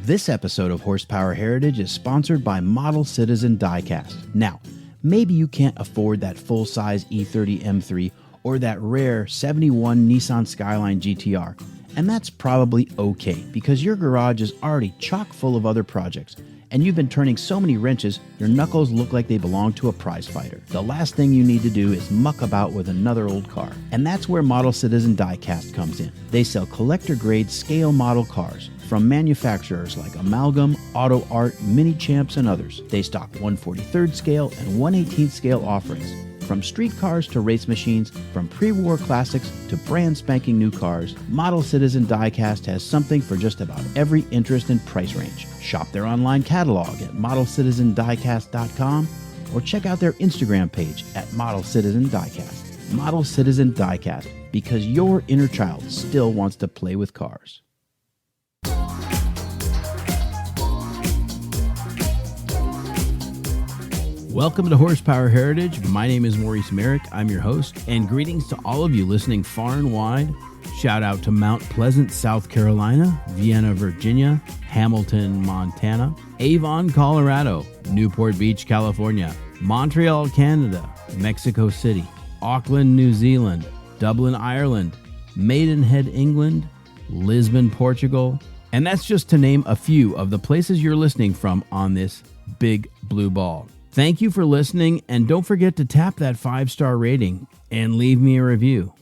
This episode of Horsepower Heritage is sponsored by Model Citizen Diecast. Now, maybe you can't afford that full-size E30 M3 or that rare 71 Nissan Skyline GTR, and that's probably okay because your garage is already chock full of other projects, and you've been turning so many wrenches, your knuckles look like they belong to a prize fighter. The last thing you need to do is muck about with another old car. And that's where Model Citizen Diecast comes in. They sell collector-grade scale model cars from manufacturers like Amalgam, Auto Art, Mini Champs, and others. They stock 1/43rd scale and 1/18th scale offerings. From street cars to race machines, from pre-war classics to brand spanking new cars, Model Citizen Diecast has something for just about every interest and price range. Shop their online catalog at modelcitizendiecast.com or check out their Instagram page at Model Citizen Diecast. Model Citizen Diecast, because your inner child still wants to play with cars. Welcome to Horsepower Heritage. My name is Maurice Merrick. I'm your host, and greetings to all of you listening far and wide. Shout out to Mount Pleasant, South Carolina, Vienna, Virginia, Hamilton, Montana, Avon, Colorado, Newport Beach, California, Montreal, Canada, Mexico City, Auckland, New Zealand, Dublin, Ireland, Maidenhead, England, Lisbon, Portugal, and that's just to name a few of the places you're listening from on this big blue ball. Thank you for listening, and don't forget to tap that 5-star rating and leave me a review.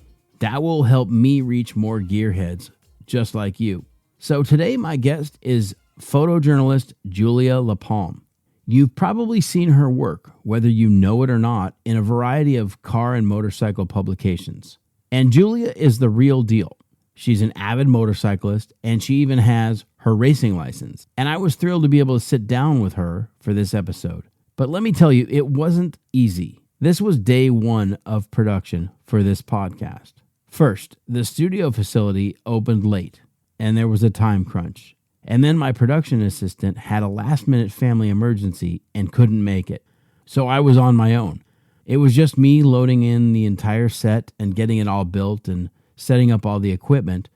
That will help me reach more gearheads just like you. So today my guest is photojournalist Julia LaPalme. You've probably seen her work, whether you know it or not, in a variety of car and motorcycle publications. And Julia is the real deal. She's an avid motorcyclist, and she even has her racing license. And I was thrilled to be able to sit down with her for this episode. But let me tell you, it wasn't easy. This was day one of production for this podcast. First, the studio facility opened late, and there was a time crunch. And then my production assistant had a last-minute family emergency and couldn't make it. So I was on my own. It was just me loading in the entire set and getting it all built and setting up all the equipment.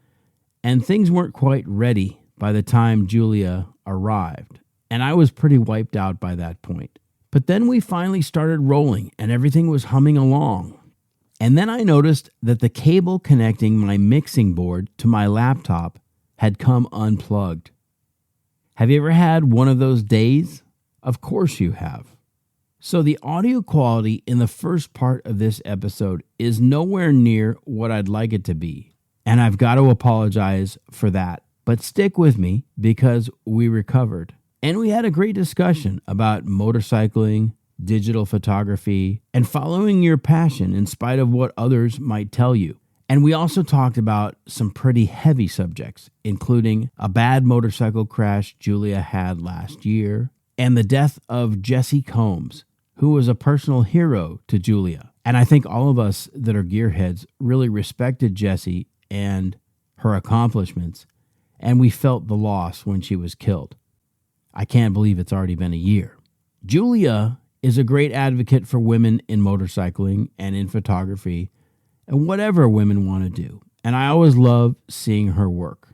And things weren't quite ready by the time Julia arrived. And I was pretty wiped out by that point. But then we finally started rolling and everything was humming along. And then I noticed that the cable connecting my mixing board to my laptop had come unplugged. Have you ever had one of those days? Of course you have. So the audio quality in the first part of this episode is nowhere near what I'd like it to be. And I've got to apologize for that. But stick with me because we recovered. And we had a great discussion about motorcycling, digital photography, and following your passion in spite of what others might tell you. And we also talked about some pretty heavy subjects, including a bad motorcycle crash Julia had last year, and the death of Jesse Combs, who was a personal hero to Julia. And I think all of us that are gearheads really respected Jesse and her accomplishments, and we felt the loss when she was killed. I can't believe it's already been a year. Julia is a great advocate for women in motorcycling and in photography and whatever women want to do. And I always love seeing her work.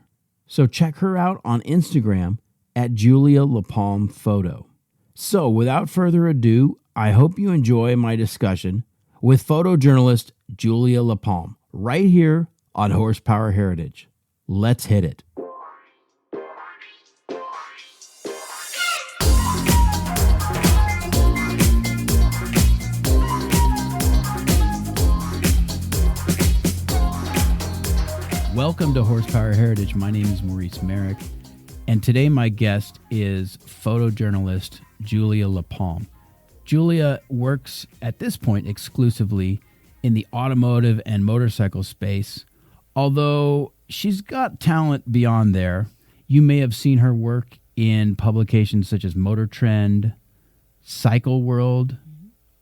So check her out on Instagram at Julia LaPalme Photo. So without further ado, I hope you enjoy my discussion with photojournalist Julia LaPalme right here on Horsepower Heritage. Let's hit it. Welcome to Horsepower Heritage. My name is Maurice Merrick, and today my guest is photojournalist Julia LaPalme. Julia works at this point exclusively in the automotive and motorcycle space, although she's got talent beyond there. You may have seen her work in publications such as Motor Trend, Cycle World,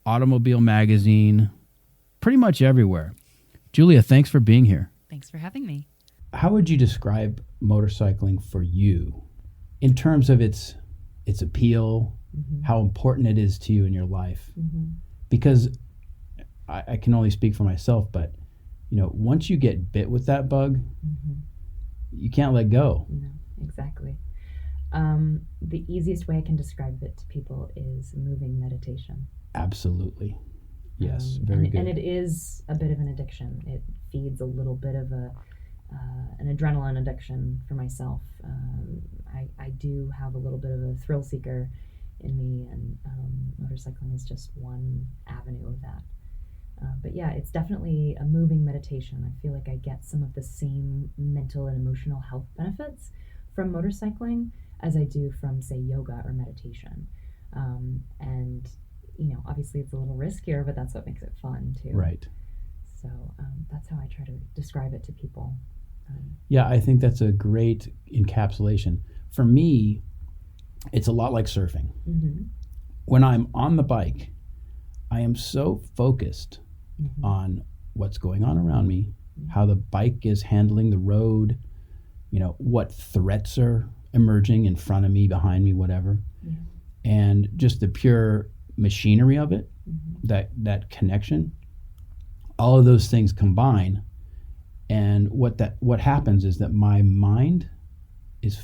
Automobile Magazine, pretty much everywhere. Julia, thanks for being here. Thanks for having me. How would you describe motorcycling for you in terms of its appeal, how important it is to you in your life? Because I can only speak for myself, but once you get bit with that bug, you can't let go. No, exactly. The easiest way I can describe it to people is moving meditation. Absolutely. Yes, very good. And it is a bit of an addiction. It feeds a little bit of an adrenaline addiction for myself. I do have a little bit of a thrill seeker in me, and motorcycling is just one avenue of that. But yeah, it's definitely a moving meditation. I feel like I get some of the same mental and emotional health benefits from motorcycling as I do from, say, yoga or meditation. And, obviously it's a little riskier, but that's what makes it fun too. Right. So that's how I try to describe it to people. Yeah, I think that's a great encapsulation. For me, it's a lot like surfing. Mm-hmm. When I'm on the bike, I am so focused Mm-hmm. on what's going on around me, Mm-hmm. how the bike is handling the road, what threats are emerging in front of me, behind me, whatever. Yeah. And just the pure machinery of it, Mm-hmm. that connection, all of those things combine. And what happens is that my mind is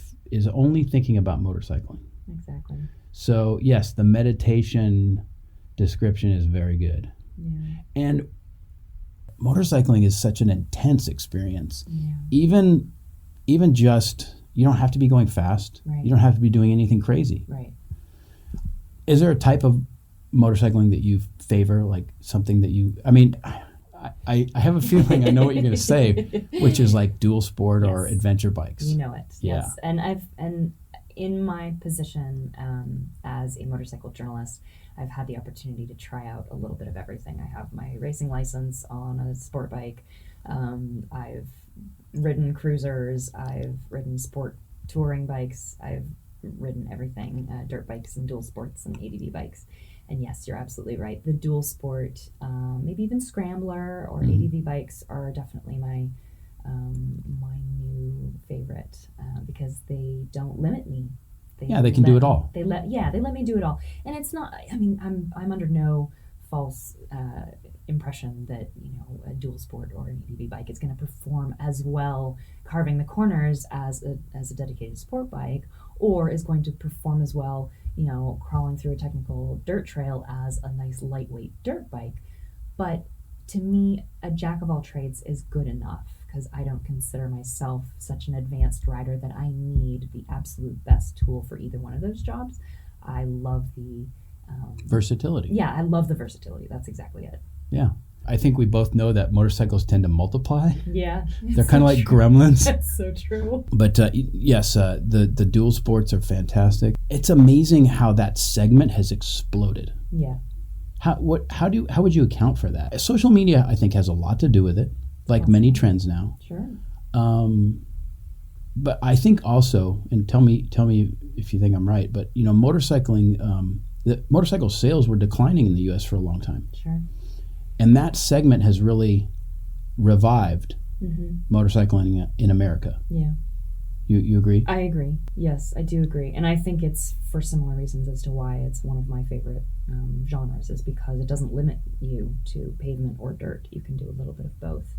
only thinking about motorcycling. Exactly. So yes, the meditation description is very good. Yeah. And motorcycling is such an intense experience. Yeah. Even just, you don't have to be going fast. Right. You don't have to be doing anything crazy. Right. Is there a type of motorcycling that you favor, like something that you, I have a feeling I know what you're going to say, which is like dual sport or Yes. adventure bikes. You know it. Yeah. Yes. And in my position as a motorcycle journalist, I've had the opportunity to try out a little bit of everything. I have my racing license on a sport bike. I've ridden cruisers. I've ridden sport touring bikes. I've ridden everything, dirt bikes and dual sports and ADV bikes. And yes, you're absolutely right. The dual sport, maybe even scrambler or ADV bikes are definitely my new favorite because they don't limit me. They can do it all. They let me do it all, and it's not. I'm under no false impression that a dual sport or an ADV bike is going to perform as well carving the corners as a dedicated sport bike, or is going to perform as well crawling through a technical dirt trail as a nice lightweight dirt bike. But to me, a jack of all trades is good enough, because I don't consider myself such an advanced rider that I need the absolute best tool for either one of those jobs. I love the versatility. Yeah, I love the versatility. That's exactly it. Yeah. I think we both know that motorcycles tend to multiply. Yeah. They're kind of like gremlins. That's so true. But yes, the dual sports are fantastic. It's amazing how that segment has exploded. Yeah. How would you account for that? Social media, I think, has a lot to do with it, like many trends now. Sure. But I think also, and tell me if you think I'm right, but motorcycling, the motorcycle sales were declining in the U.S. for a long time. Sure. And that segment has really revived motorcycling in America. Yeah. You agree? I agree. Yes, I do agree. And I think it's for similar reasons as to why it's one of my favorite genres, is because it doesn't limit you to pavement or dirt. You can do a little bit of both.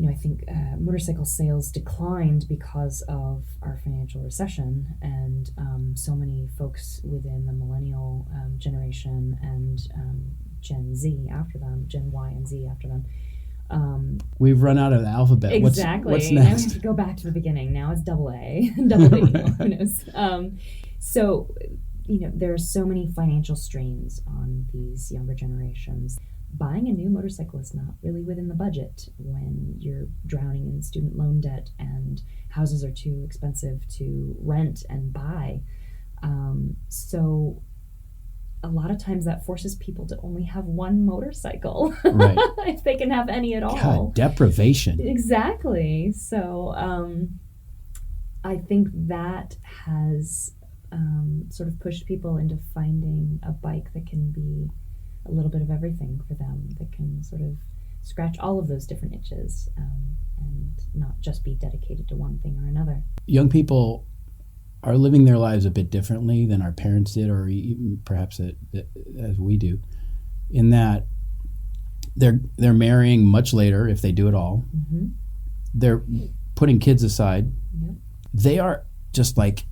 I think motorcycle sales declined because of our financial recession, and so many folks within the millennial generation and Gen Z after them, Gen Y and Z after them. We've run out of the alphabet. Exactly. What's Now we next? have to go back to the beginning. Now it's double A. Double A. Who knows? So, there are so many financial strains on these younger generations. Buying a new motorcycle is not really within the budget when you're drowning in student loan debt and houses are too expensive to rent and buy. So a lot of times that forces people to only have one motorcycle, Right. if they can have any at all. God, deprivation. Exactly. So I think that has sort of pushed people into finding a bike that can be a little bit of everything for them, that can sort of scratch all of those different itches and not just be dedicated to one thing or another. Young people are living their lives a bit differently than our parents did, or even perhaps as we do, in that they're marrying much later, if they do at all. Mm-hmm. They're putting kids aside. Yep. They are just like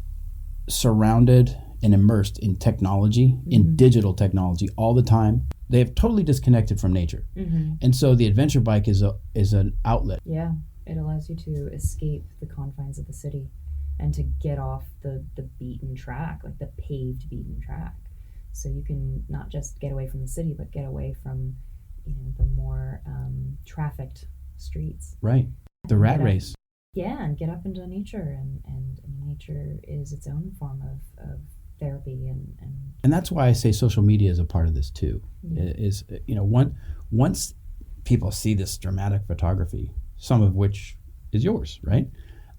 surrounded and immersed in technology, in digital technology all the time. They have totally disconnected from nature. And so the adventure bike is an outlet. Yeah, it allows you to escape the confines of the city and to get off the beaten track, like the paved beaten track. So you can not just get away from the city, but get away from, the more trafficked streets. Right. The rat race. Yeah, and get up into nature, and nature is its own form of therapy and that's why I say social media is a part of this too. Is once people see this dramatic photography, some of which is yours, right?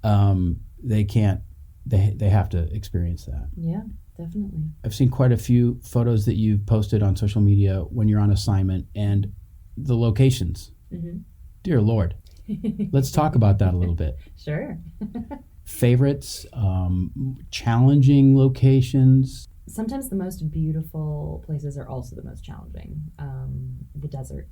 They have to experience that. Yeah, definitely. I've seen quite a few photos that you've posted on social media when you're on assignment, and the locations. Dear Lord. Let's talk about that a little bit. Sure. Favorites, challenging locations. Sometimes the most beautiful places are also the most challenging. The desert,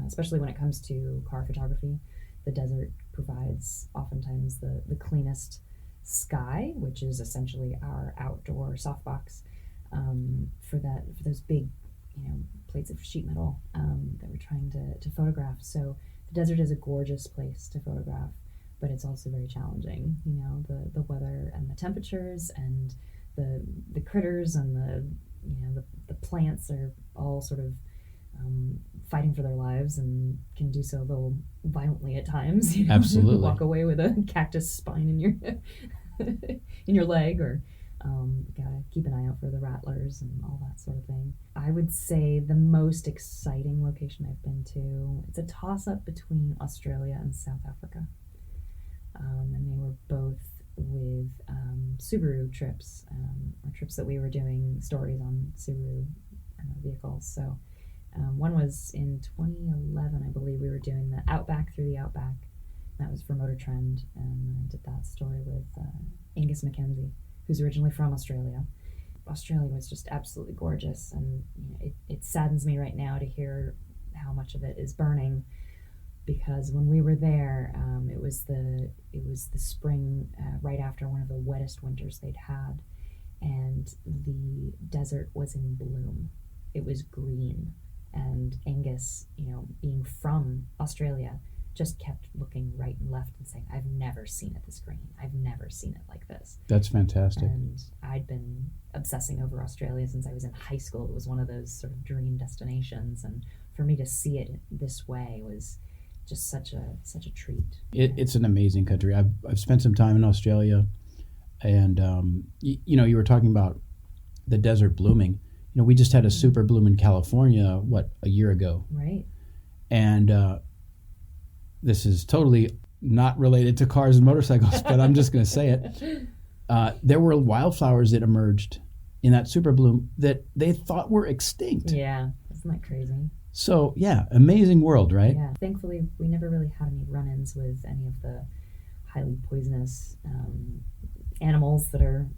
especially when it comes to car photography, the desert provides oftentimes the cleanest sky, which is essentially our outdoor softbox for those big, plates of sheet metal that we're trying to photograph. So the desert is a gorgeous place to photograph, but it's also very challenging. The weather and the temperatures and the critters and the plants are all sort of fighting for their lives and can do so a little violently at times. Absolutely. Walk away with a cactus spine in your in your leg, or gotta keep an eye out for the rattlers and all that sort of thing. I would say the most exciting location I've been to, it's a toss-up between Australia and South Africa. And they were both with Subaru trips, or trips that we were doing stories on Subaru vehicles. So one was in 2011, I believe. We were doing the Outback through the Outback. That was for Motor Trend, and I did that story with Angus Mackenzie, who's originally from Australia. Australia was just absolutely gorgeous, and it saddens me right now to hear how much of it is burning, because when we were there, it was the spring right after one of the wettest winters they'd had, and the desert was in bloom. It was green, and Angus, being from Australia, just kept looking right and left and saying, "I've never seen it this green. I've never seen it like this." That's fantastic. And I'd been obsessing over Australia since I was in high school. It was one of those sort of dream destinations, and for me to see it this way was just such a treat. It's an amazing country. I've spent some time in Australia, and you were talking about the desert blooming. We just had a super bloom in California, a year ago, right? And this is totally not related to cars and motorcycles, but I'm just going to say it. There were wildflowers that emerged in that super bloom that they thought were extinct. Yeah, isn't that crazy? So, yeah, amazing world, right? Yeah, thankfully we never really had any run-ins with any of the highly poisonous animals that are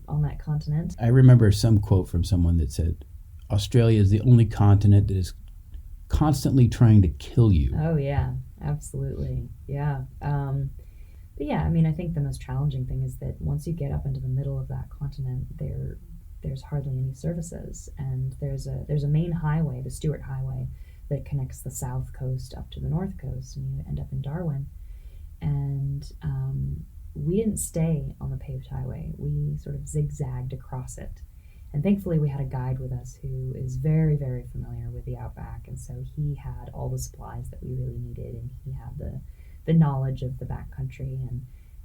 on that continent. I remember some quote from someone that said, Australia is the only continent that is constantly trying to kill you. Oh, yeah, absolutely. Yeah. But yeah, I think the most challenging thing is that once you get up into the middle of that continent, there's hardly any services, and there's a main highway, the Stewart Highway, that connects the south coast up to the north coast, and you end up in Darwin. And we didn't stay on the paved highway. We sort of zigzagged across it. And thankfully we had a guide with us who is very, very familiar with the Outback, and so he had all the supplies that we really needed, and he had the knowledge of the backcountry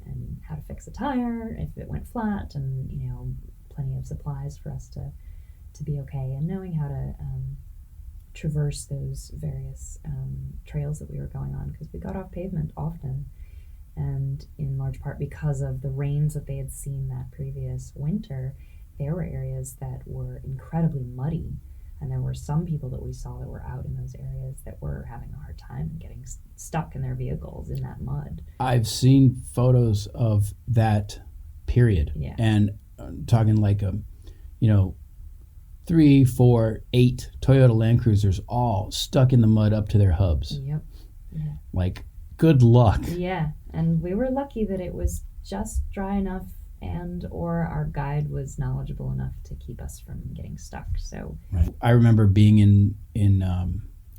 and how to fix a tire if it went flat, and plenty of supplies for us to be okay, and knowing how to traverse those various trails that we were going on, because we got off pavement often, and in large part because of the rains that they had seen that previous winter, there were areas that were incredibly muddy, and there were some people that we saw that were out in those areas that were having a hard time and getting stuck in their vehicles in that mud. I've seen photos of that period, yeah. And talking like 3, 4, 8 Toyota Land Cruisers all stuck in the mud up to their hubs. Yep. Yeah. Like, good luck. Yeah, and we were lucky that it was just dry enough and or our guide was knowledgeable enough to keep us from getting stuck. So right. I remember being in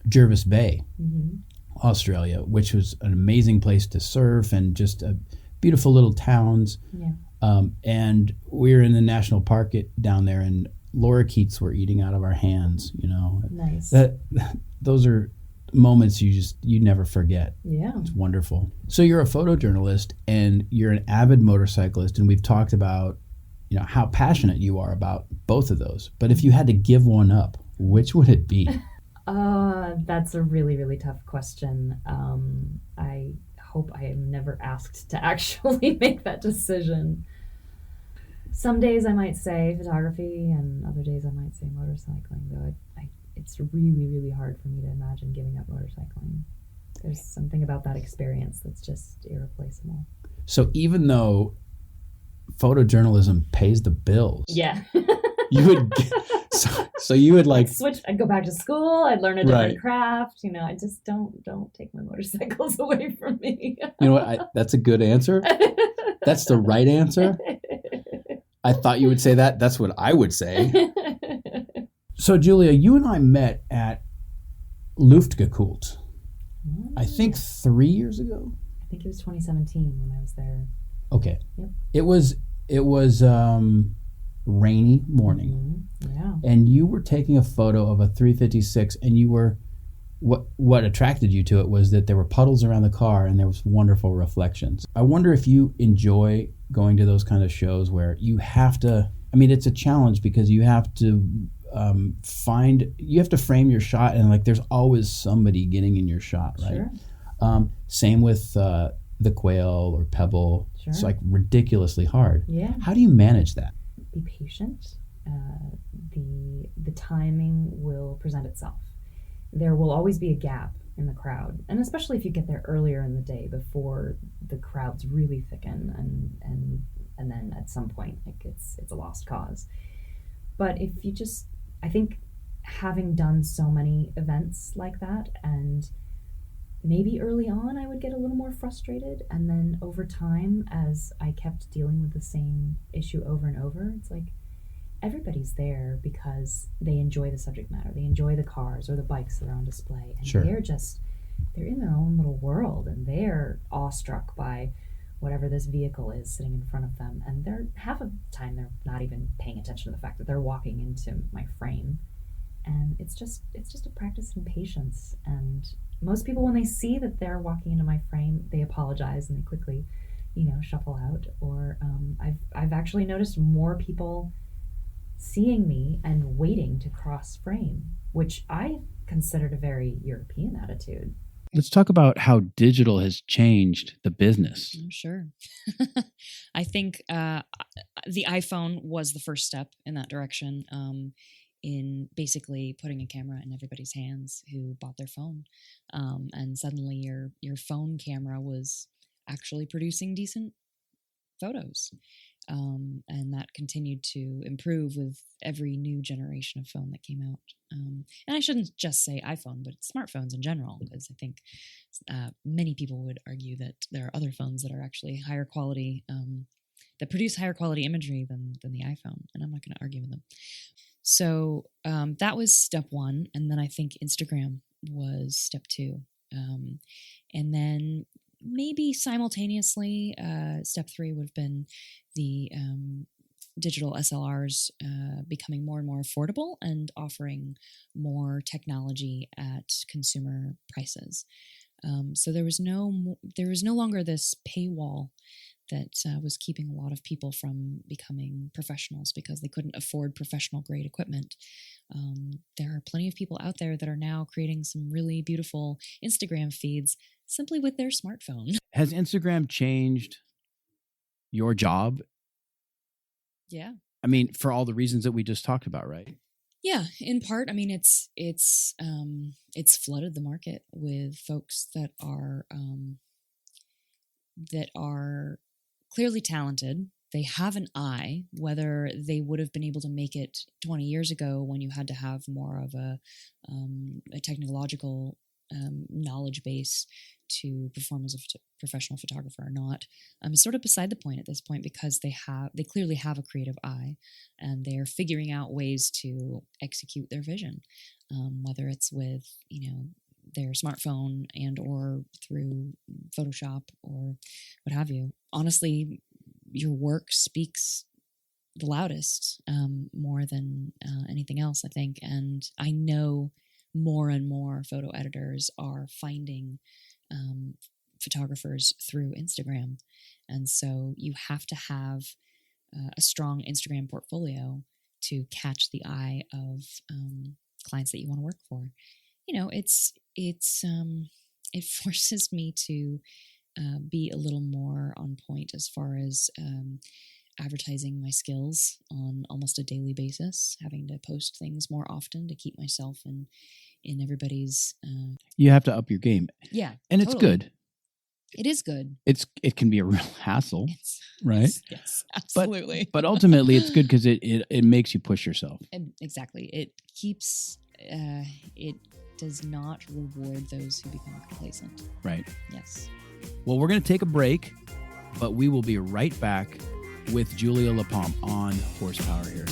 Jervis Bay, mm-hmm. Australia, which was an amazing place to surf and just a beautiful little towns. Yeah. And we were in the national park down there, and lorikeets were eating out of our hands. Nice. Those are moments you never forget. Yeah. It's wonderful. So you're a photojournalist and you're an avid motorcyclist, and we've talked about how passionate you are about both of those. But if you had to give one up, which would it be? That's a really, really tough question. I hope I am never asked to actually make that decision. Some days I might say photography, and other days I might say motorcycling, though it's really, really hard for me to imagine giving up motorcycling. There's something about that experience that's just irreplaceable. So even though photojournalism pays the bills, yeah, you would so you would like switch. I'd go back to school. I'd learn a different craft. I just don't take my motorcycles away from me. You know what? That's a good answer. That's the right answer. I thought you would say that. That's what I would say. So, Julia, you and I met at Luftgekult, I think 3 years ago. I think it was 2017 when I was there. Okay. Yep. It was rainy morning. Mm-hmm. Yeah. And you were taking a photo of a 356, and you were what attracted you to it was that there were puddles around the car and there was wonderful reflections. I wonder if you enjoy going to those kind of shows where you have to, it's a challenge because you have to frame your shot, and like there's always somebody getting in your shot, right? Sure. Same with the quail or pebble. Sure. It's like ridiculously hard. Yeah. How do you manage that? Be patient. The timing will present itself. There will always be a gap in the crowd, and especially if you get there earlier in the day before the crowds really thicken, and then at some point it's a lost cause. But if you just, I think, having done so many events like that, and maybe early on I would get a little more frustrated, and then over time, as I kept dealing with the same issue over and over, it's like everybody's there because they enjoy the subject matter. They enjoy the cars or the bikes that are on display, and sure. they're in their own little world, and they're awestruck by whatever this vehicle is sitting in front of them, and they're half of the time they're not even paying attention to the fact that they're walking into my frame. And it's just a practice in patience. And most people, when they see that they're walking into my frame, they apologize and they quickly shuffle out. Or I've actually noticed more people seeing me and waiting to cross frame, which I considered a very European attitude. Let's talk about how digital has changed the business. Sure. I think the iPhone was the first step in that direction, in basically putting a camera in everybody's hands who bought their phone. And suddenly your phone camera was actually producing decent photos. And that continued to improve with every new generation of phone that came out. And I shouldn't just say iPhone, but smartphones in general, because I think many people would argue that there are other phones that are actually higher quality, that produce higher quality imagery than the iPhone. And I'm not going to argue with them. So that was step one. And then I think Instagram was step two. And then maybe simultaneously, step three would have been the digital SLRs becoming more and more affordable and offering more technology at consumer prices. So there was no longer this paywall that was keeping a lot of people from becoming professionals because they couldn't afford professional grade equipment. There are plenty of people out there that are now creating some really beautiful Instagram feeds simply with their smartphone. Has Instagram changed your job? Yeah. For all the reasons that we just talked about, right? Yeah, in part. It's flooded the market with folks that are clearly talented. They have an eye, whether they would have been able to make it 20 years ago when you had to have more of a technological knowledge base to perform as a professional photographer or not is sort of beside the point at this point, because they clearly have a creative eye, and they're figuring out ways to execute their vision, whether it's with their smartphone and or through Photoshop or what have you. Honestly, your work speaks the loudest, more than anything else, I think. And I know more and more photo editors are finding photographers through Instagram. And so you have to have a strong Instagram portfolio to catch the eye of clients that you want to work for. It forces me to be a little more on point as far as advertising my skills on almost a daily basis, having to post things more often to keep myself in everybody's. You have to up your game. Yeah, and totally. It's good. It is good. It can be a real hassle, right? Yes, absolutely. But ultimately, it's good because it makes you push yourself. Exactly. It keeps. It does not reward those who become complacent. Right. Yes. Well, we're going to take a break, but we will be right back with Julia LaPalme on Horsepower here.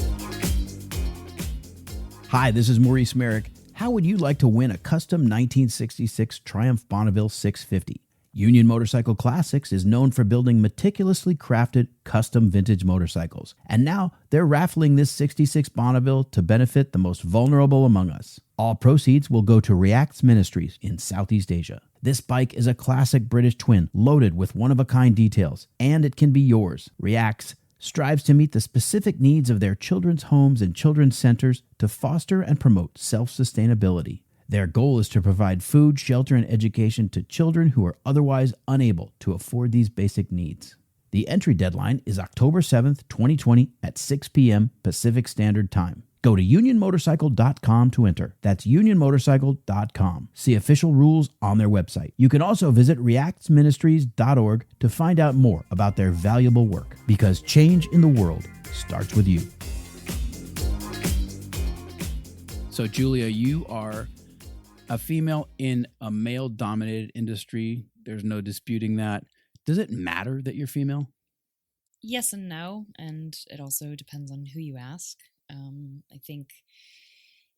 Hi, this is Maurice Merrick. How would you like to win a custom 1966 Triumph Bonneville 650? Union Motorcycle Classics is known for building meticulously crafted custom vintage motorcycles. And now they're raffling this 66 Bonneville to benefit the most vulnerable among us. All proceeds will go to Reacts Ministries in Southeast Asia. This bike is a classic British twin loaded with one-of-a-kind details, and it can be yours. Reacts strives to meet the specific needs of their children's homes and children's centers to foster and promote self-sustainability. Their goal is to provide food, shelter, and education to children who are otherwise unable to afford these basic needs. The entry deadline is October 7th, 2020 at 6 p.m. Pacific Standard Time. Go to unionmotorcycle.com to enter. That's unionmotorcycle.com. See official rules on their website. You can also visit reactsministries.org to find out more about their valuable work, because change in the world starts with you. So, Julia, you are a female in a male-dominated industry. There's no disputing that. Does it matter that you're female? Yes and no, and it also depends on who you ask. I think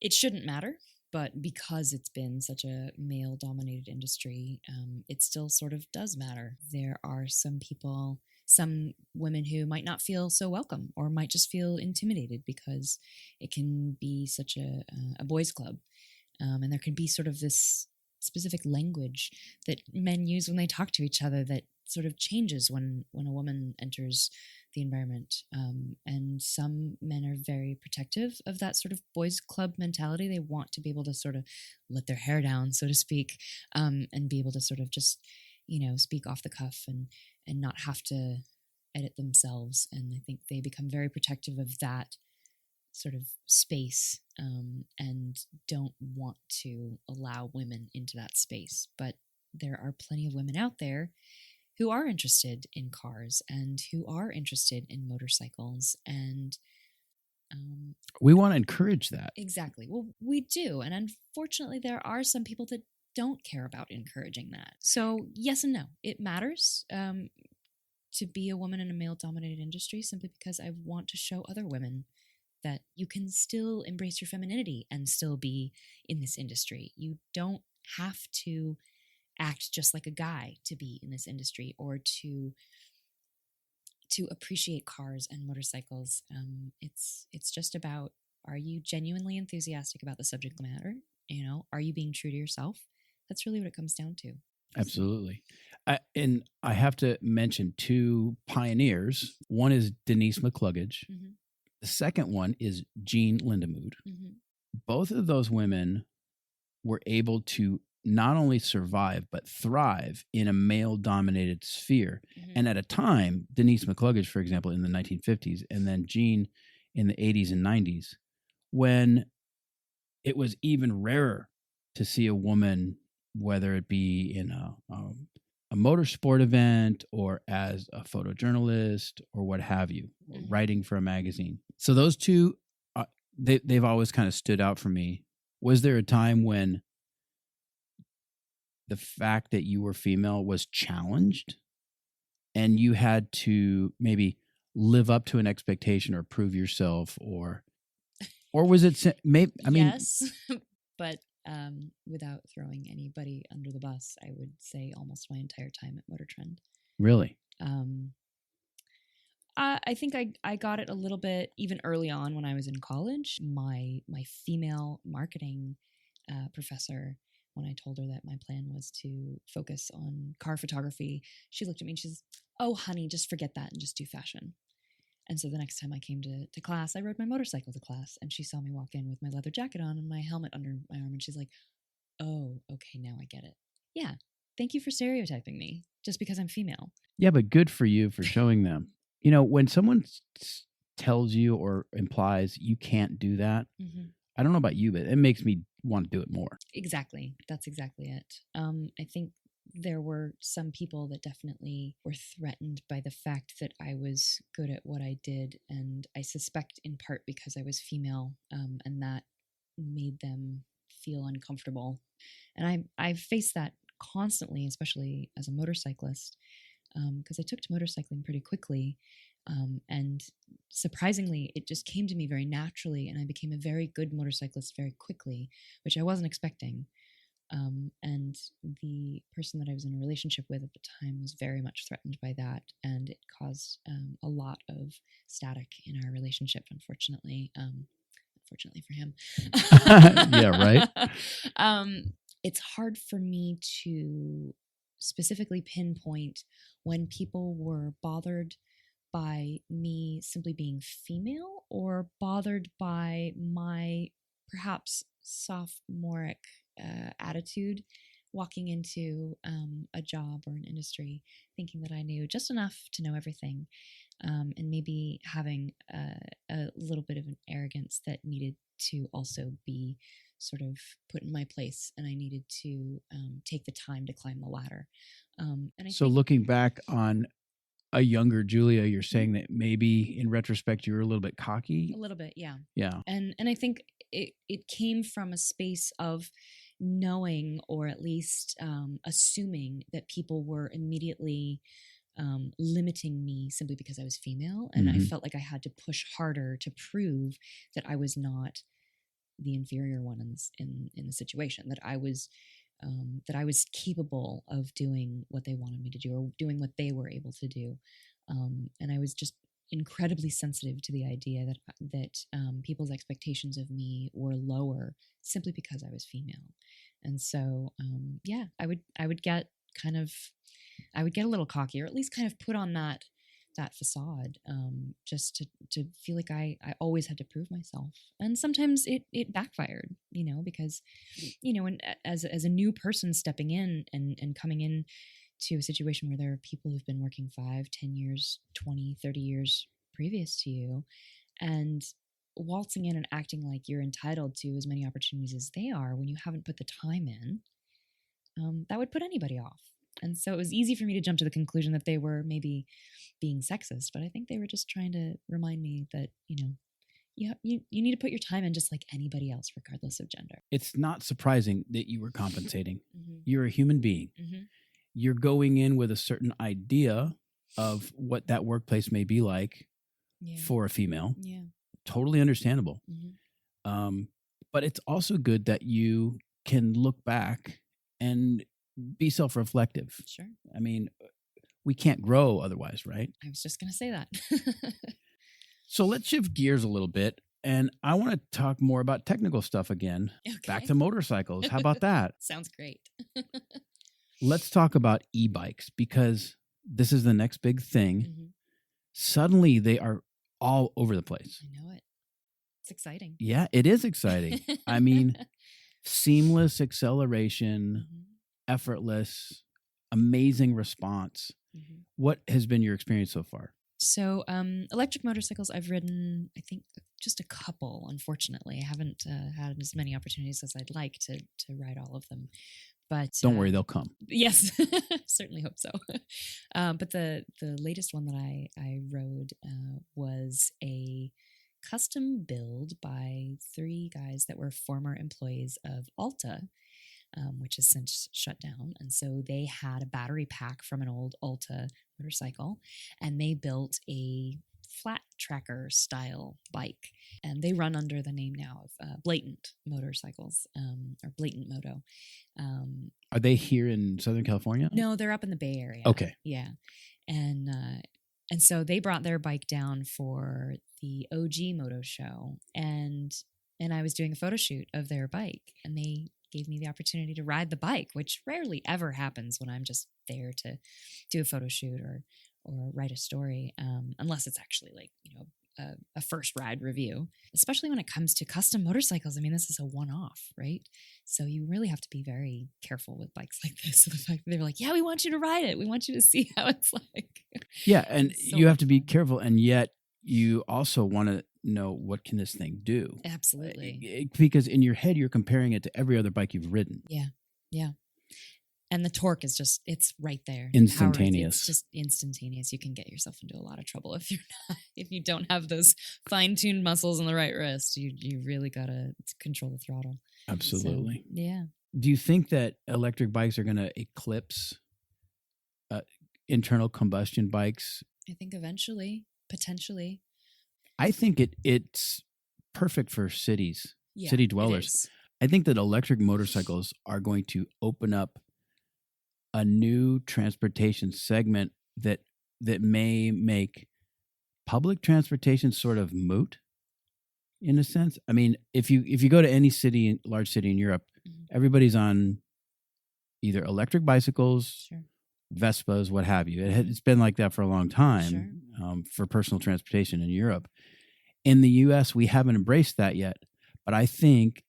it shouldn't matter, but because it's been such a male-dominated industry, it still sort of does matter. There are some women who might not feel so welcome, or might just feel intimidated because it can be such a boys' club. And there can be sort of this specific language that men use when they talk to each other that sort of changes when a woman enters the environment. And some men are very protective of that sort of boys' club mentality. They want to be able to sort of let their hair down, so to speak, and be able to sort of just, speak off the cuff and not have to edit themselves. And I think they become very protective of that sort of space, and don't want to allow women into that space. But there are plenty of women out there who are interested in cars and who are interested in motorcycles, and we want to encourage that. Exactly. Well, we do, and unfortunately there are some people that don't care about encouraging that. So yes and no. It matters to be a woman in a male-dominated industry, simply because I want to show other women that you can still embrace your femininity and still be in this industry. You don't have to act just like a guy to be in this industry, or to appreciate cars and motorcycles. It's just about, are you genuinely enthusiastic about the subject matter? Are you being true to yourself? That's really what it comes down to. Absolutely. And I have to mention two pioneers. One is Denise McCluggage. Mm-hmm. The second one is Jean Lindemood. Mm-hmm. Both of those women were able to not only survive, but thrive in a male-dominated sphere. Mm-hmm. And at a time, Denise McCluggage, for example, in the 1950s, and then Jean in the 80s and 90s, when it was even rarer to see a woman, whether it be in a motorsport event or as a photojournalist or what have you, or writing for a magazine. So those two, they've always kind of stood out for me. Was there a time when the fact that you were female was challenged and you had to maybe live up to an expectation or prove yourself, or was it maybe, I mean, yes, but without throwing anybody under the bus, I would say almost my entire time at Motor Trend. really? I think I got it a little bit even early on when I was in college. My female marketing professor, when I told her that my plan was to focus on car photography, she looked at me and she says, "Oh, honey, just forget that and just do fashion." And so the next time I came to class, I rode my motorcycle to class, and she saw me walk in with my leather jacket on and my helmet under my arm, and she's like, "Oh, okay, now I get it. Yeah, thank you for stereotyping me just because I'm female." Yeah, but good for you for showing them. You know, when someone tells you or implies you can't do that, Mm-hmm. I don't know about you, but it makes me want to do it more. Exactly. That's exactly it. I think there were some people that definitely were threatened by the fact that I was good at what I did, and I suspect in part because I was female, and that made them feel uncomfortable. And I've faced that constantly, especially as a motorcyclist, because I took to motorcycling pretty quickly. And surprisingly, it just came to me very naturally, and I became a very good motorcyclist very quickly, which I wasn't expecting. And the person that I was in a relationship with at the time was very much threatened by that, and it caused a lot of static in our relationship, unfortunately. Unfortunately for him. Yeah, right. It's hard for me to specifically pinpoint when people were bothered by me simply being female or bothered by my perhaps sophomoric attitude walking into a job or an industry thinking that I knew just enough to know everything, and maybe having a little bit of an arrogance that needed to also be sort of put in my place, and I needed to take the time to climb the ladder. And I So think, looking back on a younger Julia, you're saying that maybe in retrospect you were a little bit cocky. a little bit, yeah. Yeah. And I think it came from a space of knowing, or at least assuming, that people were immediately limiting me simply because I was female, and I felt like I had to push harder to prove that I was not the inferior one in the situation, that I was capable of doing what they wanted me to do, or doing what they were able to do, and I was just incredibly sensitive to the idea that people's expectations of me were lower simply because I was female. And so yeah, I would get a little cocky, or at least kind of put on that facade, just to feel like I always had to prove myself. And sometimes it backfired, because, and as a new person stepping in and coming in to a situation where there are people who've been working 5, 10 years, 20, 30 years previous to you, and waltzing in and acting like you're entitled to as many opportunities as they are when you haven't put the time in, that would put anybody off. And so it was easy for me to jump to the conclusion that they were maybe being sexist, but I think they were just trying to remind me that, you need to put your time in just like anybody else, regardless of gender. It's not surprising that you were compensating. Mm-hmm. You're a human being. Mm-hmm. You're going in with a certain idea of what that workplace may be like for a female. Yeah. Totally understandable. Mm-hmm. But it's also good that you can look back and be self-reflective. Sure. I mean, we can't grow otherwise, right? I was just going to say that. So let's shift gears a little bit. And I want to talk more about technical stuff again. Okay. Back to motorcycles. How about that? Sounds great. Let's talk about e-bikes, because this is the next big thing. Mm-hmm. Suddenly they are all over the place. I know it. It's exciting. Yeah, it is exciting. I mean, seamless acceleration, effortless, amazing response. Mm-hmm. What has been your experience so far? So electric motorcycles, I've ridden, I think, just a couple, unfortunately. I haven't had as many opportunities as I'd like to ride all of them. But don't worry, they'll come. Yes, certainly hope so. But the latest one that I rode was a custom build by 3 guys that were former employees of Alta. which has since shut down. And so they had a battery pack from an old Alta motorcycle, and they built a flat tracker style bike, and they run under the name now of Blatant Motorcycles, or Blatant Moto. Are they here in Southern California? No, they're up in the Bay Area. Okay. Yeah. And so they brought their bike down for the OG Moto Show, and I was doing a photo shoot of their bike, and they gave me the opportunity to ride the bike, which rarely ever happens when I'm just there to do a photo shoot or write a story, unless it's actually like, a first ride review, especially when it comes to custom motorcycles. I mean, this is a one-off, right? So you really have to be very careful with bikes like this. So the fact that they were like, yeah, we want you to ride it. We want you to see how it's like. Yeah, and So you have to be careful, and yet you also want to know, what can this thing do? Absolutely. Because in your head, you're comparing it to every other bike you've ridden. Yeah. And the torque is just, it's right there. Instantaneous. It's just instantaneous. You can get yourself into a lot of trouble if you don't have those fine-tuned muscles in the right wrist. You really got to control the throttle. Absolutely. So, yeah. Do you think that electric bikes are going to eclipse internal combustion bikes? I think eventually, potentially. I think it's perfect for cities, Yeah, city it dwellers. is. I think that electric motorcycles are going to open up a new transportation segment that may make public transportation sort of moot, in a sense. I mean, if you go to any city, large city in Europe, everybody's on either electric bicycles, Sure. Vespas, what have you. It's been like that for a long time, for personal transportation in Europe. In the U.S., we haven't embraced that yet, but I think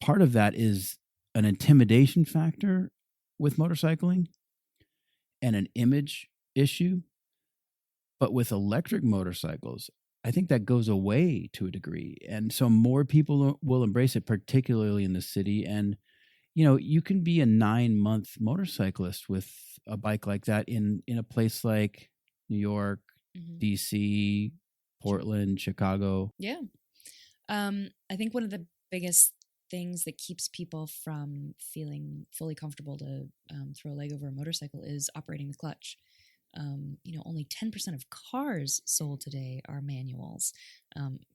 part of that is an intimidation factor with motorcycling and an image issue. But with electric motorcycles, I think that goes away to a degree. And so more people will embrace it, particularly in the city. And, you can be a 9-month motorcyclist with a bike like that in a place like New York, DC, Portland, Chicago. Yeah. I think one of the biggest things that keeps people from feeling fully comfortable to throw a leg over a motorcycle is operating the clutch. Only 10% of cars sold today are manuals.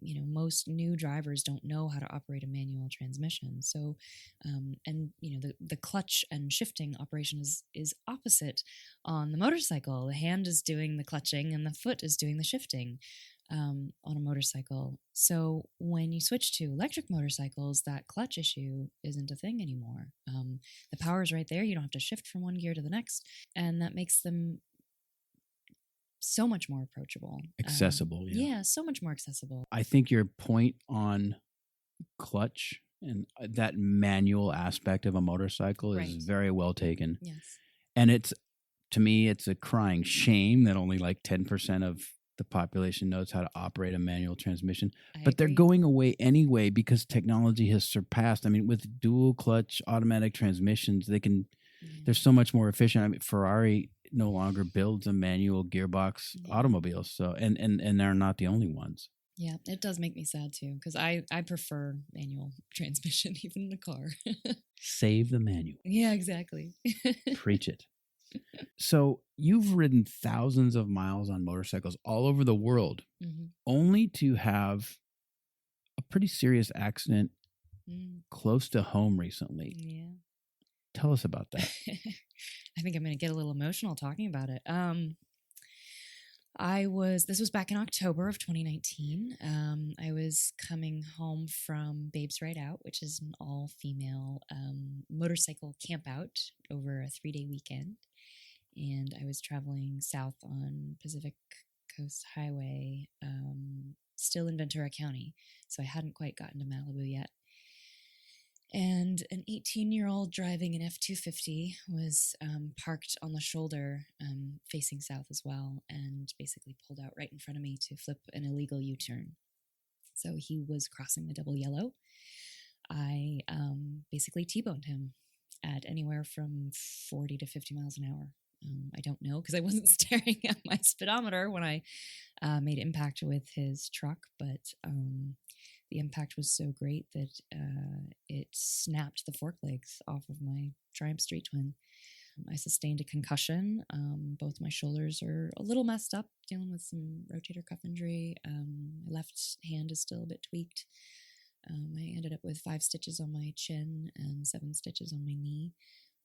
Most new drivers don't know how to operate a manual transmission. So, the clutch and shifting operation is opposite on the motorcycle. The hand is doing the clutching and the foot is doing the shifting on a motorcycle. So when you switch to electric motorcycles, that clutch issue isn't a thing anymore. The power is right there. You don't have to shift from one gear to the next. And that makes them so much more approachable. Accessible. Yeah, so much more accessible. I think your point on clutch and that manual aspect of a motorcycle is very well taken. Yes. And to me, it's a crying shame that only like 10% of the population knows how to operate a manual transmission. But they're going away anyway because technology has surpassed. I mean, with dual clutch automatic transmissions, they're so much more efficient. I mean, Ferrari no longer builds a manual gearbox automobile. So, and they're not the only ones. Yeah, it does make me sad too, because I prefer manual transmission even in a car. Save the manual. Yeah, exactly. Preach it. So you've ridden thousands of miles on motorcycles all over the world, only to have a pretty serious accident close to home recently. Yeah. Tell us about that. I think I'm going to get a little emotional talking about it. This was back in October of 2019. I was coming home from Babes Ride Out, which is an all-female motorcycle camp out over a 3-day weekend. And I was traveling south on Pacific Coast Highway, still in Ventura County. So I hadn't quite gotten to Malibu yet. And an 18-year-old driving an F-250 was parked on the shoulder facing south as well, and basically pulled out right in front of me to flip an illegal U-turn. So he was crossing the double yellow. I basically T-boned him at anywhere from 40 to 50 miles an hour. I don't know because I wasn't staring at my speedometer when I made impact with his truck, but the impact was so great that it snapped the fork legs off of my Triumph Street Twin. I sustained a concussion. Both my shoulders are a little messed up, dealing with some rotator cuff injury. My left hand is still a bit tweaked. I ended up with 5 stitches on my chin and 7 stitches on my knee.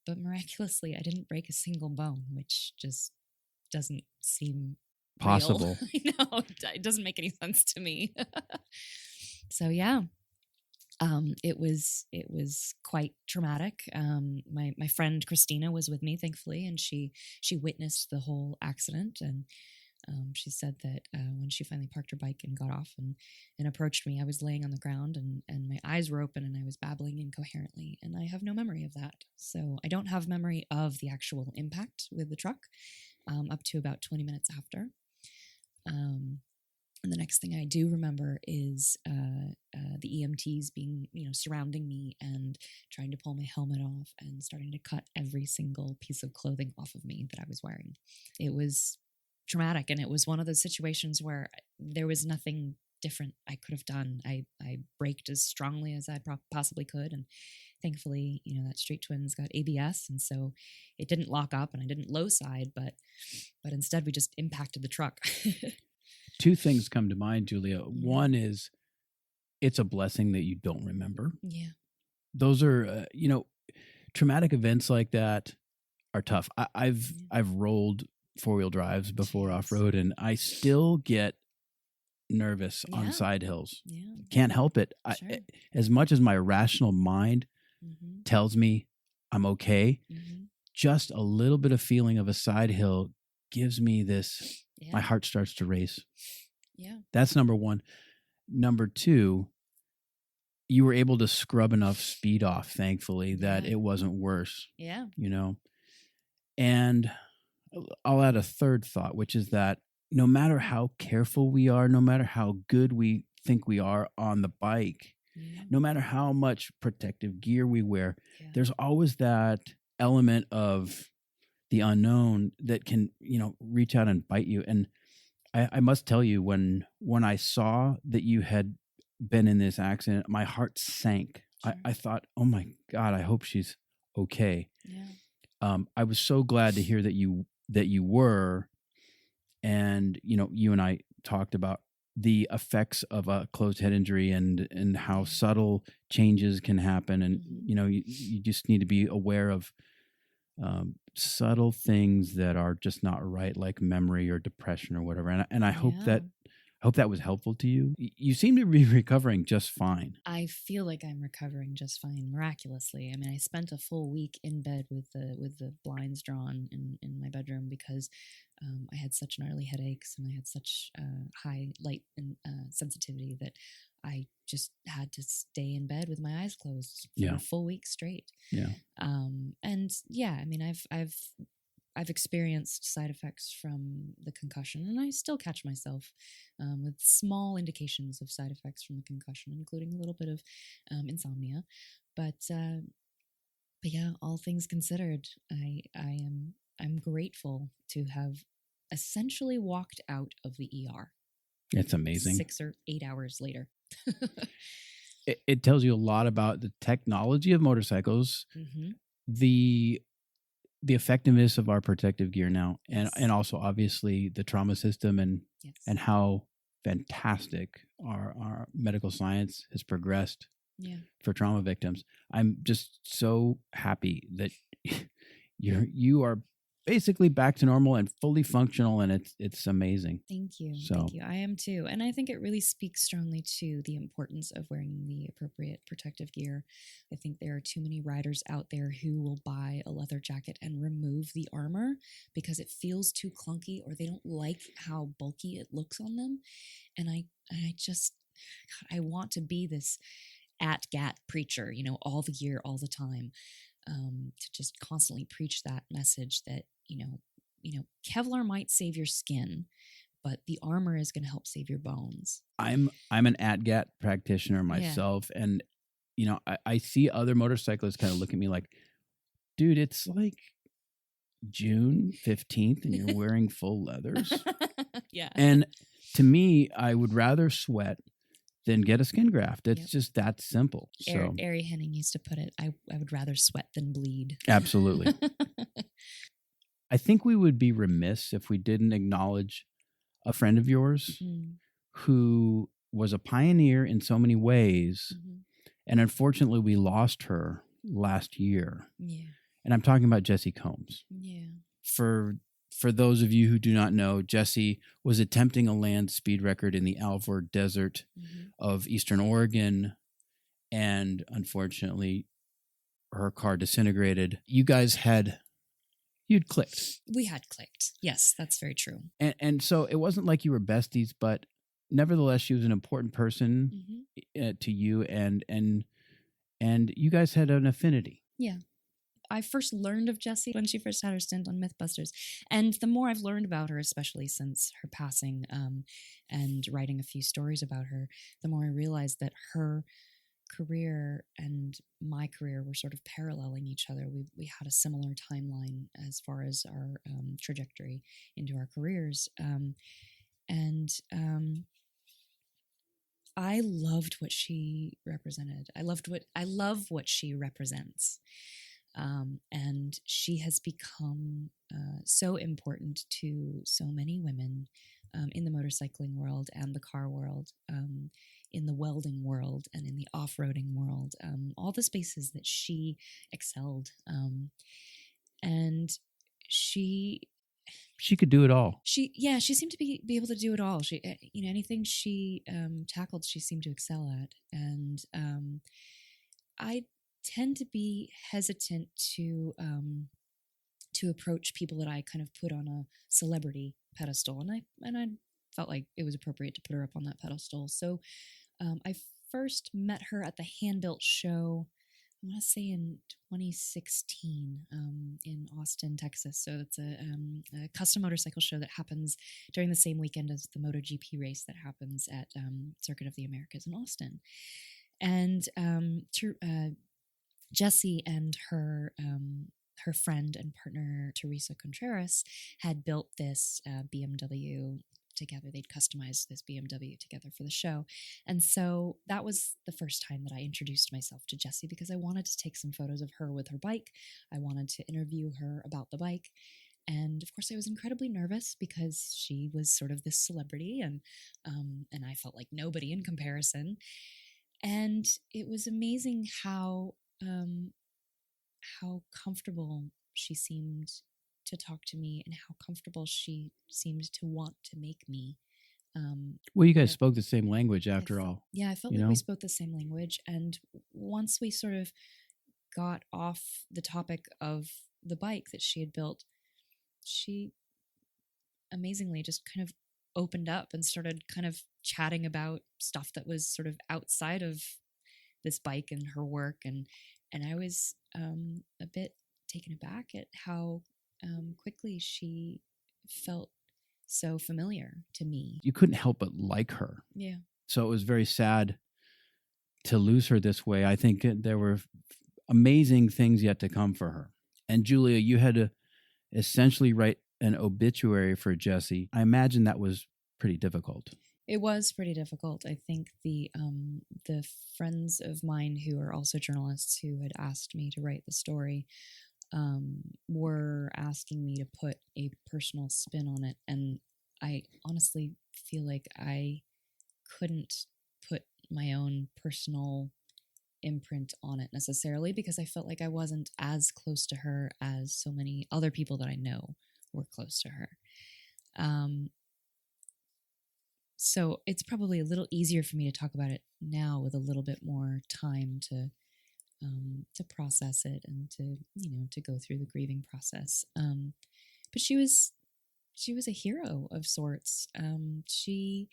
But miraculously, I didn't break a single bone, which just doesn't seem possible. I know, it doesn't make any sense to me. So yeah, it was quite traumatic. My friend Christina was with me, thankfully, and she witnessed the whole accident, and she said that when she finally parked her bike and got off and approached me, I was laying on the ground and my eyes were open and I was babbling incoherently, and I have no memory of that. So I don't have memory of the actual impact with the truck up to about 20 minutes after. And the next thing I do remember is the EMTs being, surrounding me and trying to pull my helmet off and starting to cut every single piece of clothing off of me that I was wearing. It was traumatic, and it was one of those situations where there was nothing different I could have done. I braked as strongly as I possibly could, and thankfully, that Street Twin's got ABS, and so it didn't lock up, and I didn't low side, but instead we just impacted the truck. 2 things come to mind, Julia. One is it's a blessing that you don't remember. Yeah. Those are, traumatic events like that are tough. I've rolled 4-wheel drives before off-road, and I still get nervous on side hills. Yeah. Can't help it. Sure. As much as my rational mind tells me I'm okay, just a little bit of feeling of a side hill gives me this, my heart starts to race. Yeah. That's number 1. Number 2, you were able to scrub enough speed off, thankfully, that it wasn't worse. Yeah. And I'll add a third thought, which is that no matter how careful we are, no matter how good we think we are on the bike, no matter how much protective gear we wear, there's always that element of the unknown that can, reach out and bite you. And I must tell you, when I saw that you had been in this accident, my heart sank. Sure. I thought, oh my God, I hope she's okay. Yeah. I was so glad to hear that you were, and you and I talked about the effects of a closed head injury and how subtle changes can happen, and you just need to be aware of subtle things that are just not right, like memory or depression or whatever. And I hope that was helpful to you. You seem to be recovering just fine. I feel like I'm recovering just fine, miraculously. I mean, I spent a full week in bed with the blinds drawn in my bedroom because I had such gnarly headaches and I had such high light and sensitivity that I just had to stay in bed with my eyes closed for a full week straight. Yeah. And I mean, I've experienced side effects from the concussion, and I still catch myself with small indications of side effects from the concussion, including a little bit of insomnia. But yeah, all things considered, I'm grateful to have essentially walked out of the ER. It's amazing. 6 or 8 hours later. It tells you a lot about the technology of motorcycles, the effectiveness of our protective gear now, and also obviously the trauma system and how fantastic our medical science has progressed for trauma victims. I'm just so happy that you are basically back to normal and fully functional, and it's amazing. Thank you. Thank you. I am too. And I think it really speaks strongly to the importance of wearing the appropriate protective gear. I think there are too many riders out there who will buy a leather jacket and remove the armor because it feels too clunky, or they don't like how bulky it looks on them. And I just, God, I want to be this at-gat preacher, all the year, all the time, to just constantly preach that message that, Kevlar might save your skin, but the armor is going to help save your bones. I'm an at-gat practitioner myself, and I see other motorcyclists kind of look at me like, dude, it's like June 15th and you're wearing full leathers. Yeah. And to me, I would rather sweat then get a skin graft. It's Yep. just that simple. So Ari Henning used to put it, I would rather sweat than bleed. absolutely. I think we would be remiss if we didn't acknowledge a friend of yours who was a pioneer in so many ways. And unfortunately, we lost her last year. Yeah. And I'm talking about Jessie Combs. Yeah. For those of you who do not know, Jessie was attempting a land speed record in the Alvord Desert of Eastern Oregon. And unfortunately, her car disintegrated. You'd clicked. We had clicked. Yes, that's very true. And so it wasn't like you were besties, but nevertheless, she was an important person to you, and you guys had an affinity. Yeah. I first learned of Jessie when she first had her stint on Mythbusters. And the more I've learned about her, especially since her passing and writing a few stories about her, the more I realized that her career and my career were sort of paralleling each other. We had a similar timeline as far as our trajectory into our careers. I loved what she represented. I love what she represents. And she has become so important to so many women in the motorcycling world and the car world, in the welding world and in the off-roading world, all the spaces that she excelled. And she could do it all. She seemed to be able to do it all. She, anything she tackled, she seemed to excel at. And I tend to be hesitant to approach people that I kind of put on a celebrity pedestal, and I felt like it was appropriate to put her up on that pedestal. So I first met her at the Hand-Built show, I want to say in 2016 in Austin, Texas. So it's a custom motorcycle show that happens during the same weekend as the MotoGP race that happens at Circuit of the Americas in Austin. And Jessie and her friend and partner Teresa Contreras had built this BMW together. They'd customized this BMW together for the show. And so that was the first time that I introduced myself to Jessie, because I wanted to take some photos of her with her bike. I wanted to interview her about the bike. And of course I was incredibly nervous because she was sort of this celebrity, and I felt like nobody in comparison. And it was amazing how comfortable she seemed to talk to me, and how comfortable she seemed to want to make me. Well, you guys spoke the same language after all. Yeah, I felt like we spoke the same language. And once we sort of got off the topic of the bike that she had built, she amazingly just kind of opened up and started kind of chatting about stuff that was sort of outside of this bike and her work. And I was a bit taken aback at how quickly she felt so familiar to me. You couldn't help but like her. Yeah. So it was very sad to lose her this way. I think there were amazing things yet to come for her. And Julia, you had to essentially write an obituary for Jessie. I imagine that was pretty difficult. It was pretty difficult. I think the friends of mine who are also journalists who had asked me to write the story were asking me to put a personal spin on it. And I honestly feel like I couldn't put my own personal imprint on it necessarily, because I felt like I wasn't as close to her as so many other people that I know were close to her. So it's probably a little easier for me to talk about it now with a little bit more time to process it and to go through the grieving process. But she was a hero of sorts. She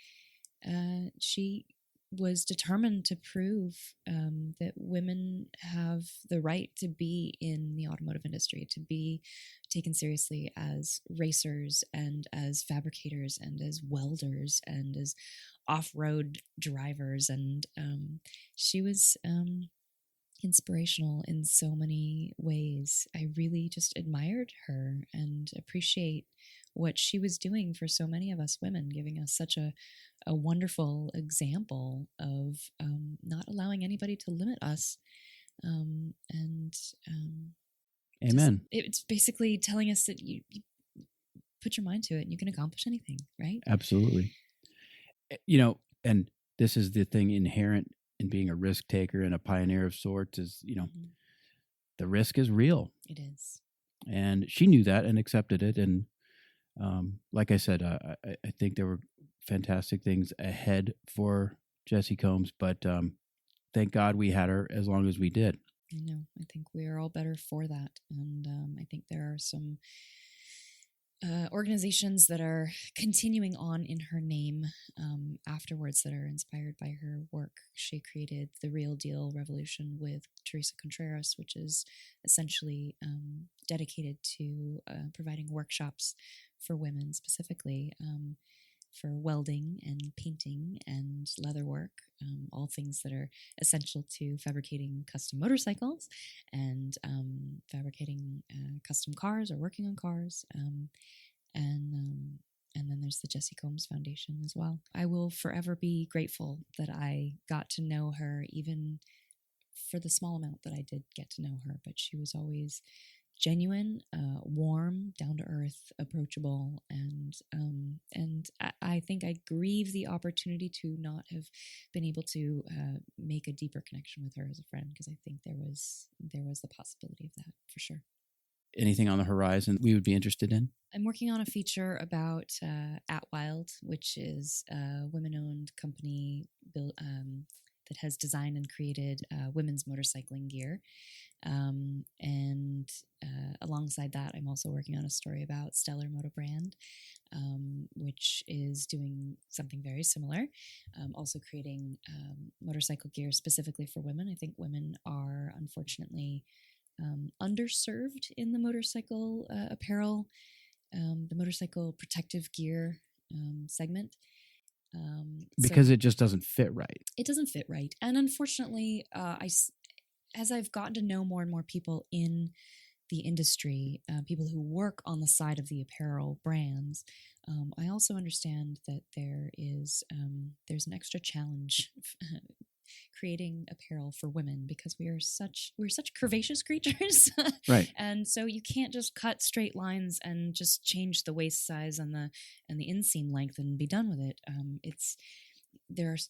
was determined to prove that women have the right to be in the automotive industry, to be taken seriously as racers and as fabricators and as welders and as off-road drivers. And she was inspirational in so many ways. I really just admired her and appreciate what she was doing for so many of us women, giving us such a wonderful example of not allowing anybody to limit us. And Amen. it's basically telling us that you put your mind to it and you can accomplish anything, right? Absolutely. And this is the thing inherent in being a risk taker and a pioneer of sorts is, Mm-hmm. the risk is real. It is. And she knew that and accepted it. And like I said, I think there were fantastic things ahead for Jessie Combs, but thank God we had her as long as we did. I know. I think we are all better for that. And I think there are some organizations that are continuing on in her name afterwards that are inspired by her work. She created the Real Deal Revolution with Teresa Contreras, which is essentially dedicated to providing workshops for women specifically for welding and painting and leatherwork, all things that are essential to fabricating custom motorcycles and fabricating custom cars or working on cars. And then there's the Jessie Combs Foundation as well. I will forever be grateful that I got to know her, even for the small amount that I did get to know her. But she was always genuine, warm, down to earth, approachable, and I think I grieve the opportunity to not have been able to make a deeper connection with her as a friend, because I think there was the possibility of that for sure. Anything on the horizon we would be interested in? I'm working on a feature about Atwild, which is a women-owned company that has designed and created women's motorcycling gear. And alongside that, I'm also working on a story about Stellar Moto Brand, which is doing something very similar, also creating motorcycle gear specifically for women. I think women are unfortunately underserved in the motorcycle apparel, the motorcycle protective gear segment. Because it just doesn't fit right. It doesn't fit right. And unfortunately, as I've gotten to know more and more people in the industry, people who work on the side of the apparel brands, I also understand that there's an extra challenge creating apparel for women, because we're such curvaceous creatures, right? And so you can't just cut straight lines and just change the waist size and the inseam length and be done with it.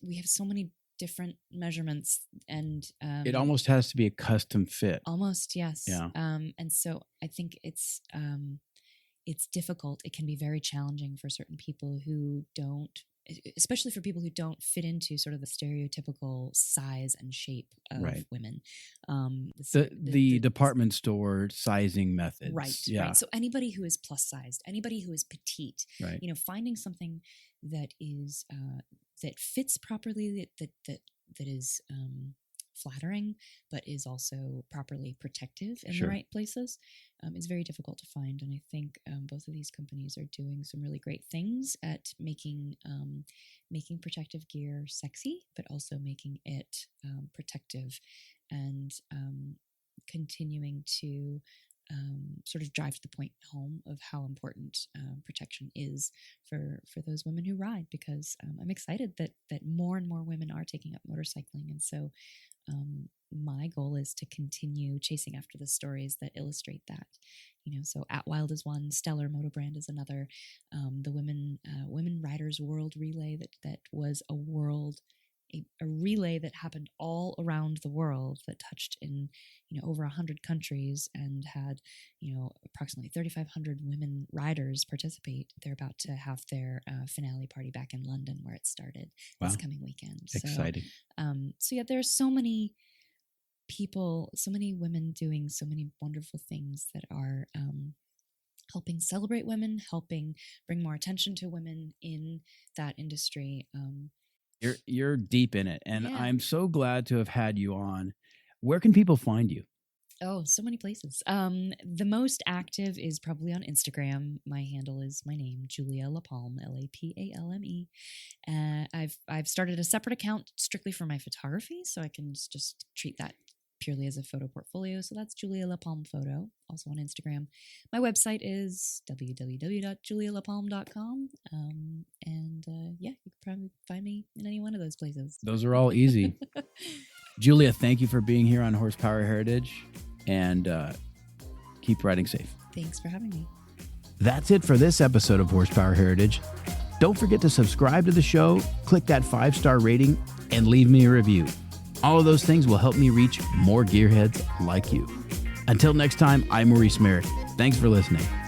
We have so many different measurements, and it almost has to be a custom fit. Almost, yes. Yeah. And so I think it's difficult. It can be very challenging for certain people who don't, especially for people who don't fit into sort of the stereotypical size and shape of women. The department store sizing methods. Right. Yeah. Right. So anybody who is plus sized, anybody who is petite, right. Finding something that is, that fits properly, that is flattering, but is also properly protective in the right places, is very difficult to find. And I think both of these companies are doing some really great things at making protective gear sexy, but also making it protective, and continuing to sort of drive the point home of how important protection is for those women who ride, because I'm excited that more and more women are taking up motorcycling. And so my goal is to continue chasing after the stories that illustrate that. So Atwild is one, Stellar Moto Brand is another. The Women Riders World Relay that was a relay that happened all around the world, that touched in over 100 countries and had approximately 3,500 women riders participate. They're about to have their finale party back in London, where it started this coming weekend. Exciting. So yeah, there are so many people, so many women doing so many wonderful things that are helping celebrate women, helping bring more attention to women in that industry. You're deep in it, and I'm so glad to have had you on. Where can people find you? Oh, so many places. The most active is probably on Instagram. My handle is my name, Julia LaPalme, LaPalme. I've started a separate account strictly for my photography, so I can just treat that purely as a photo portfolio. So that's Julia LaPalme Photo, also on Instagram. My website is www.julialapalme.com. Yeah, you can probably find me in any one of those places. Those are all easy. Julia, thank you for being here on Horsepower Heritage, and keep riding safe. Thanks for having me. That's it for this episode of Horsepower Heritage. Don't forget to subscribe to the show, click that 5-star rating, and leave me a review. All of those things will help me reach more gearheads like you. Until next time, I'm Maurice Merrick. Thanks for listening.